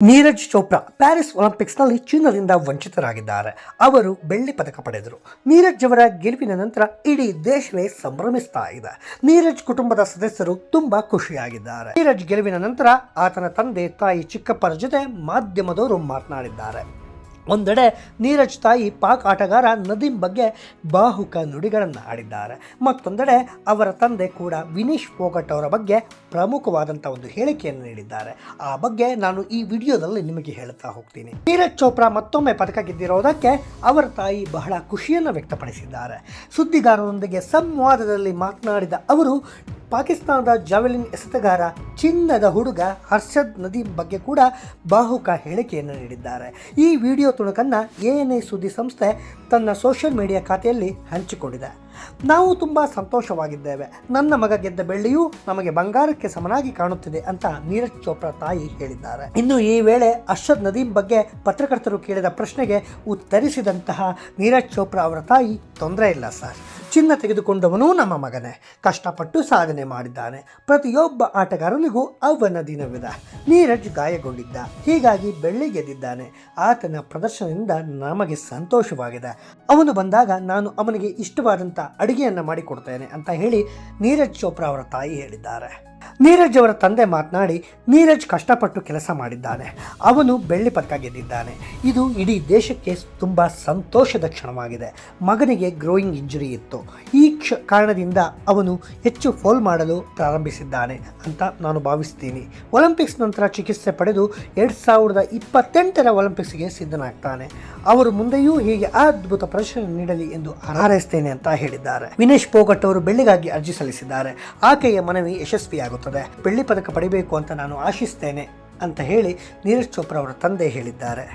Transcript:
Neeraj Chopra Paris ಒಲಿಂಪಿಕ್ಸ್ನಲ್ಲಿ ಚಿನ್ನದಿಂದ ವಂಚಿತರಾಗಿದ್ದಾರೆ. ಅವರು ಬೆಳ್ಳಿ ಪದಕ ಪಡೆದರು. ನೀರಜ್ ಅವರ ಗೆಲುವಿನ ನಂತರ ಇಡೀ ದೇಶವೇ ಸಂಭ್ರಮಿಸ್ತಾ ಇದೆ. ನೀರಜ್ ಕುಟುಂಬದ ಸದಸ್ಯರು ತುಂಬಾ ಖುಷಿಯಾಗಿದ್ದಾರೆ. ನೀರಜ್ ಗೆಲುವಿನ ನಂತರ ಆತನ ತಂದೆ ತಾಯಿ ಚಿಕ್ಕಪ್ಪರ ಜೊತೆ ಮಾಧ್ಯಮದವರು ಮಾತನಾಡಿದ್ದಾರೆ. ಒಂದೆಡೆ ನೀರಜ್ ತಾಯಿ ಪಾಕ್ ಆಟಗಾರ ನದೀಂ ಬಗ್ಗೆ ಬಾಹುಕ ನುಡಿಗಳನ್ನು ಆಡಿದ್ದಾರೆ. ಮತ್ತೊಂದೆಡೆ ಅವರ ತಂದೆ ಕೂಡ ವಿನೇಶ್ ಫೋಗಟ್ ಅವರ ಬಗ್ಗೆ ಪ್ರಮುಖವಾದಂಥ ಒಂದು ಹೇಳಿಕೆಯನ್ನು ನೀಡಿದ್ದಾರೆ. ಆ ಬಗ್ಗೆ ನಾನು ಈ ವಿಡಿಯೋದಲ್ಲಿ ನಿಮಗೆ ಹೇಳ್ತಾ ಹೋಗ್ತೀನಿ. ನೀರಜ್ ಚೋಪ್ರಾ ಮತ್ತೊಮ್ಮೆ ಪದಕ ಗೆದ್ದಿರೋದಕ್ಕೆ ಅವರ ತಾಯಿ ಬಹಳ ಖುಷಿಯನ್ನು ವ್ಯಕ್ತಪಡಿಸಿದ್ದಾರೆ. ಸುದ್ದಿಗಾರರೊಂದಿಗೆ ಸಂವಾದದಲ್ಲಿ ಮಾತನಾಡಿದ ಅವರು ಪಾಕಿಸ್ತಾನದ ಜಾವೆಲಿನ್ ಎಸೆತಗಾರ ಚಿನ್ನದ ಹುಡುಗ ಹರ್ಷದ್ ನದೀಂ ಬಗ್ಗೆ ಕೂಡ ಬಾಹುಕ ಹೇಳಿಕೆಯನ್ನು ನೀಡಿದ್ದಾರೆ. ಈ ವಿಡಿಯೋ ತುಣುಕನ್ನು ಎಎನ್ಐ ಸುದ್ದಿ ಸಂಸ್ಥೆ ತನ್ನ ಸೋಷಿಯಲ್ ಮೀಡಿಯಾ ಖಾತೆಯಲ್ಲಿ ಹಂಚಿಕೊಂಡಿದೆ. ನಾವು ತುಂಬ ಸಂತೋಷವಾಗಿದ್ದೇವೆ. ನನ್ನ ಮಗ ಗೆದ್ದ ಬೆಳ್ಳಿಯೂ ನಮಗೆ ಬಂಗಾರಕ್ಕೆ ಸಮನಾಗಿ ಕಾಣುತ್ತಿದೆ ಅಂತ ನೀರಜ್ ಚೋಪ್ರಾ ತಾಯಿ ಹೇಳಿದ್ದಾರೆ. ಇನ್ನು ಈ ವೇಳೆ ಹರ್ಷದ್ ನದೀಂ ಬಗ್ಗೆ ಪತ್ರಕರ್ತರು ಕೇಳಿದ ಪ್ರಶ್ನೆಗೆ ಉತ್ತರಿಸಿದಂತಹ ನೀರಜ್ ಚೋಪ್ರಾ ಅವರ ತಾಯಿ, ತೊಂದರೆ ಇಲ್ಲ ಸರ್, ಚಿನ್ನ ತೆಗೆದುಕೊಂಡವನೂ ನಮ್ಮ ಮಗನೇ, ಕಷ್ಟಪಟ್ಟು ಸಾಧನೆ ಮಾಡಿದ್ದಾನೆ. ಪ್ರತಿಯೊಬ್ಬ ಆಟಗಾರನಿಗೂ ಅವನ ದಿನವಿದೆ. ನೀರಜ್ ಗಾಯಗೊಂಡಿದ್ದ, ಹೀಗಾಗಿ ಬೆಳ್ಳಿ ಗೆದ್ದಿದ್ದಾನೆ. ಆತನ ಪ್ರದರ್ಶನದಿಂದ ನಮಗೆ ಸಂತೋಷವಾಗಿದೆ. ಅವನು ಬಂದಾಗ ನಾನು ಅವನಿಗೆ ಇಷ್ಟವಾದಂಥ ಅಡುಗೆಯನ್ನು ಮಾಡಿಕೊಡ್ತೇನೆ ಅಂತ ಹೇಳಿ ನೀರಜ್ ಚೋಪ್ರಾ ಅವರ ತಾಯಿ ಹೇಳಿದ್ದಾರೆ. ನೀರಜ್ ಅವರ ತಂದೆ ಮಾತನಾಡಿ, ನೀರಜ್ ಕಷ್ಟಪಟ್ಟು ಕೆಲಸ ಮಾಡಿದ್ದಾನೆ, ಅವನು ಬೆಳ್ಳಿ ಪದಕ ಗೆದ್ದಿದ್ದಾನೆ. ಇದು ಇಡೀ ದೇಶಕ್ಕೆ ತುಂಬ ಸಂತೋಷದ ಕ್ಷಣವಾಗಿದೆ. ಮಗನಿಗೆ ಗ್ರೋಯಿಂಗ್ ಇಂಜುರಿ ಇತ್ತು, ಈ ಕಾರಣದಿಂದ ಅವನು ಹೆಚ್ಚು ಫೌಲ್ ಮಾಡಲು ಪ್ರಾರಂಭಿಸಿದ್ದಾನೆ ಅಂತ ನಾನು ಭಾವಿಸ್ತೀನಿ. ಒಲಿಂಪಿಕ್ಸ್ ನಂತರ ಚಿಕಿತ್ಸೆ ಪಡೆದು 2028ರ ಒಲಿಂಪಿಕ್ಸ್ಗೆ ಸಿದ್ಧನಾಗ್ತಾನೆ. ಅವರು ಮುಂದೆಯೂ ಹೀಗೆ ಅದ್ಭುತ ಪ್ರದರ್ಶನ ನೀಡಲಿ ಎಂದು ಹಾರೈಸ್ತೇನೆ ಅಂತ ಹೇಳಿದ್ದಾರೆ. ವಿನೇಶ್ ಫೋಗಟ್ ಅವರು ಬೆಳ್ಳಿಗಾಗಿ ಅರ್ಜಿ ಸಲ್ಲಿಸಿದ್ದಾರೆ. ಆಕೆಯ ಮನವಿ ಯಶಸ್ವಿಯಾಗುತ್ತದೆ. ಬೆಳ್ಳಿ ಪದಕ ಪಡಿಬೇಕು ಅಂತ ನಾನು ಆಶಿಸ್ತೇನೆ ಅಂತ ಹೇಳಿ ನೀರಜ್ ಚೋಪ್ರಾ ಅವರ ತಂದೆ ಹೇಳಿದ್ದಾರೆ.